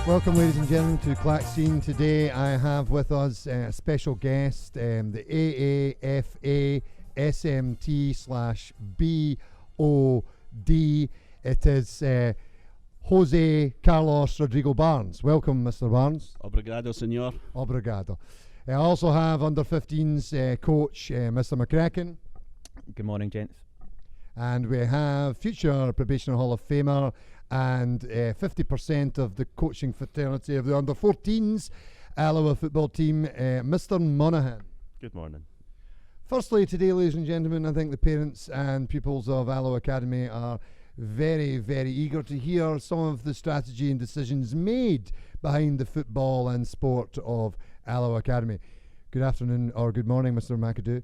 Welcome, ladies and gentlemen, to Clackscene. Today I have with us a special guest, the AAFA SMT/BOD. It is Jose Carlos Rodrigo Barnes. Welcome, Mr. Barnes. Obrigado, senor. Obrigado. I also have under 15s coach Mr. McCracken. Good morning, gents. And we have future Probationer Hall of Famer and 50% of the coaching fraternity of the under 14s Alloa football team, Mr. Monaghan. Good morning. Firstly, today, ladies and gentlemen, I think the parents and pupils of Alloa Academy are very, very eager to hear some of the strategy and decisions made behind the football and sport of Alloa Academy. Good afternoon, or good morning, Mr. McAdoo.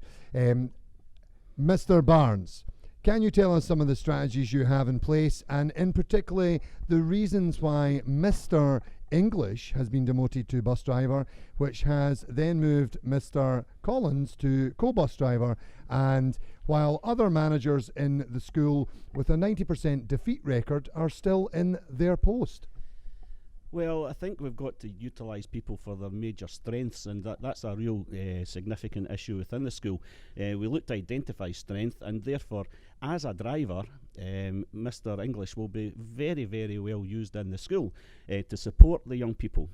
Mr. Barnes, can you tell us some of the strategies you have in place, and in particular the reasons why Mr. English has been demoted to bus driver, which has then moved Mr. Collins to co-bus driver, and while other managers in the school with a 90% defeat record are still in their post? Well, I think we've got to utilise people for their major strengths, and that's a real significant issue within the school. We look to identify strength, and therefore, as a driver, Mr. English will be very, very well used in the school to support the young people.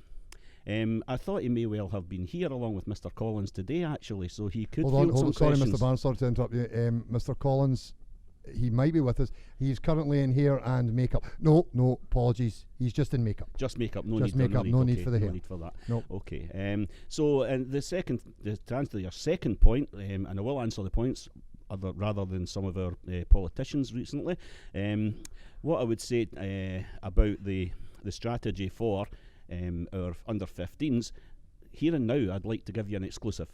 I thought he may well have been here along with Mr. Collins today, actually, so he could field some sorry, questions. Mr. Barnes, sorry to interrupt you. Mr. Collins, he might be with us. He's currently in hair and makeup. No, apologies. He's just in makeup. Just makeup, no just need. Makeup, no need for the hair. No need for that. No. Okay. So, and to answer your second point, and I will answer the points rather than some of our politicians recently. What I would say about the strategy for our under 15s, here and now, I'd like to give you an exclusive.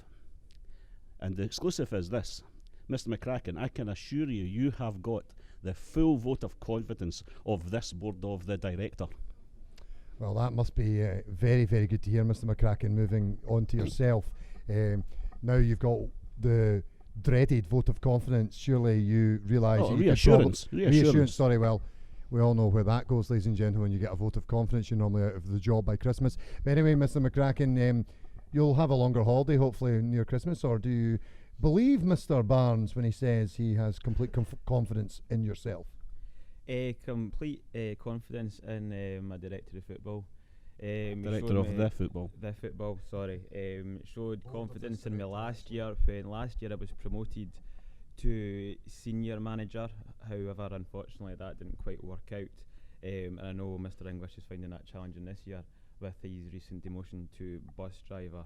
And the exclusive is this. Mr. McCracken, I can assure you, you have got the full vote of confidence of this board of the director. Well, that must be very, very good to hear, Mr. McCracken. Moving on to yourself, now you've got the dreaded vote of confidence. Surely you realise reassurance. Sorry, well, we all know where that goes, ladies and gentlemen. When you get a vote of confidence, you're normally out of the job by Christmas. But anyway, Mr. McCracken, you'll have a longer holiday, hopefully near Christmas, or do you believe Mr. Barnes when he says he has complete confidence in yourself? Complete confidence in my director of football. Director of the football. The football, sorry. Showed confidence in me last year. When last year I was promoted to senior manager. However, unfortunately, that didn't quite work out. And I know Mr. English is finding that challenging this year with his recent demotion to bus driver.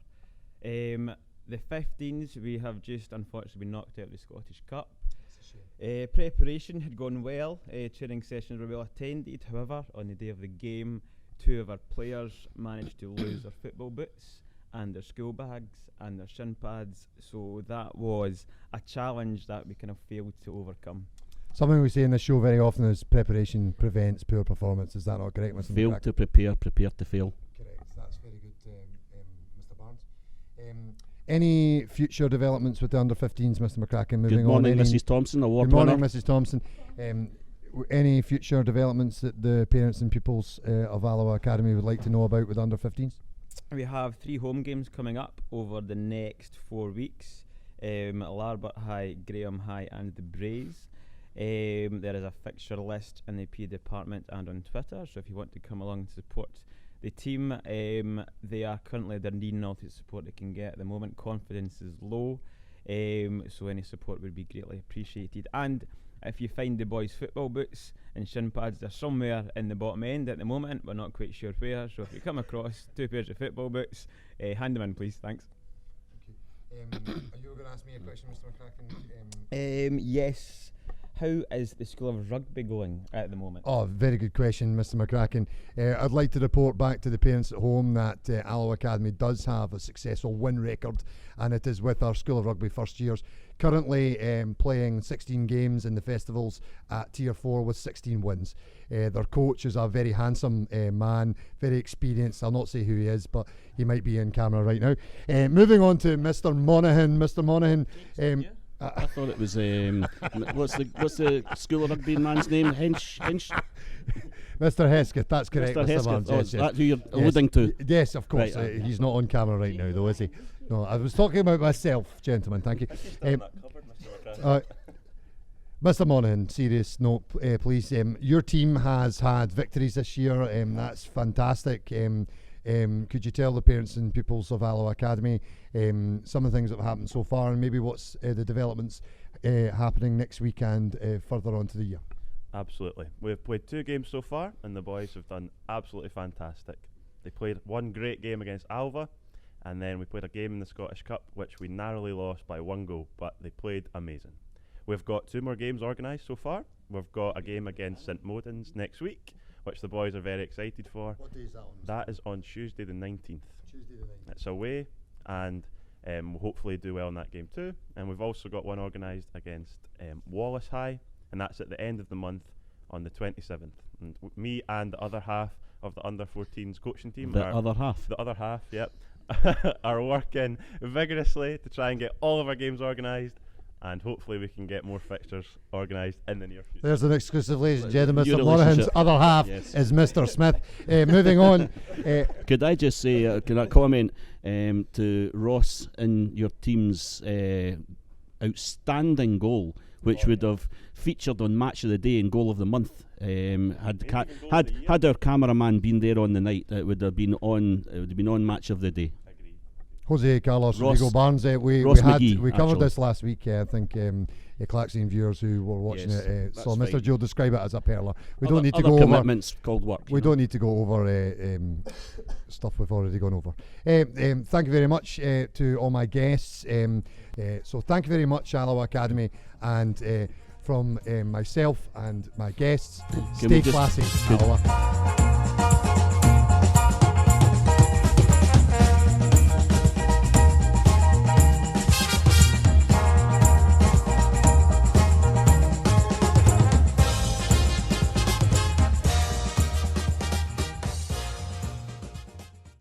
The 15s, we have just unfortunately been knocked out of the Scottish Cup. Preparation had gone well, training sessions were well attended. However, on the day of the game, 2 of our players managed to lose their football boots and their school bags and their shin pads, so that was a challenge that we kind of failed to overcome. Something we say in this show very often is preparation prevents poor performance. Is that not correct, Mr. Fail to prepare, prepare to fail. Correct, that's very good, Mr. Barnes. Any future developments with the under 15s, Mr. McCracken? Moving Good morning, on. Mrs. Thompson, award Good morning, winner. Mrs. Thompson. Any future developments that the parents and pupils of Alloa Academy would like to know about with under 15s? We have 3 home games coming up over the next 4 weeks. Larbert High, Graham High and the Braes. There is a fixture list in the PA department and on Twitter, so if you want to come along and support the team, they're needing all the support they can get at the moment. Confidence is low, so any support would be greatly appreciated. And if you find the boys' football boots and shin pads, they're somewhere in the bottom end at the moment. We're not quite sure where, so if you come across 2 pairs of football boots, hand them in, please. Thanks. Are you going to ask me a question, Mr. McCracken? Yes. How is the School of Rugby going at the moment? Oh, very good question, Mr. McCracken. I'd like to report back to the parents at home that Alloa Academy does have a successful win record, and it is with our School of Rugby first years. Currently playing 16 games in the festivals at Tier 4 with 16 wins. Their coach is a very handsome man, very experienced. I'll not say who he is, but he might be in camera right now. Moving on to Mr. Monaghan. Mr. Monaghan. I thought it was what's the School of Rugby man's name? Hench. Mr. Hesketh, that's correct. Mr. Hesketh, Barnes, oh, yes, is yes. that who you're Yes. alluding to? Yes, of course. Right, He's not on camera right now, though, is he? No, I was talking about myself, gentlemen. Thank you. Mr. Monaghan, serious note, please. Your team has had victories this year. That's fantastic. Could you tell the parents and pupils of Alloa Academy some of the things that have happened so far, and maybe what's the developments happening next week and further on to the year? Absolutely. We've played 2 games so far, and the boys have done absolutely fantastic. They played one great game against Alva, and then we played a game in the Scottish Cup, which we narrowly lost by 1 goal, but they played amazing. We've got 2 more games organised so far. We've got a game against St Modens next week, which the boys are very excited for. What day is that on? That is on Tuesday the 19th. Tuesday the 19th. It's away, and we'll hopefully do well in that game too. And we've also got one organised against Wallace High, and that's at the end of the month on the 27th. And me and the other half of the under-14s coaching team, The other half, yep, are working vigorously to try and get all of our games organised, and hopefully we can get more fixtures organised in the near future. There's an exclusive, ladies and gentlemen. Your Mr. Monaghan's relationship. other half Yes. is Mr. Smith. Moving on. Could I just say, can I comment to Ross in your team's outstanding goal, which would have featured on Match of the Day and Goal of the Month. Had our cameraman been there on the night, it would have been on. It would have been on Match of the Day. Jose Carlos Ross- Rodrigo Barnes. We Ross had McGee, we covered actually. this last week. I think Clackscene viewers who were watching Yes, it saw that's Mr. fine. Joe describe it as a perler. We Other- don't need to other go over. commitments called work. We don't need to go over stuff we've already gone over. Thank you very much to all my guests. So thank you very much, Alloa Academy, and from myself and my guests, Can we stay just- classy, could- Alloa.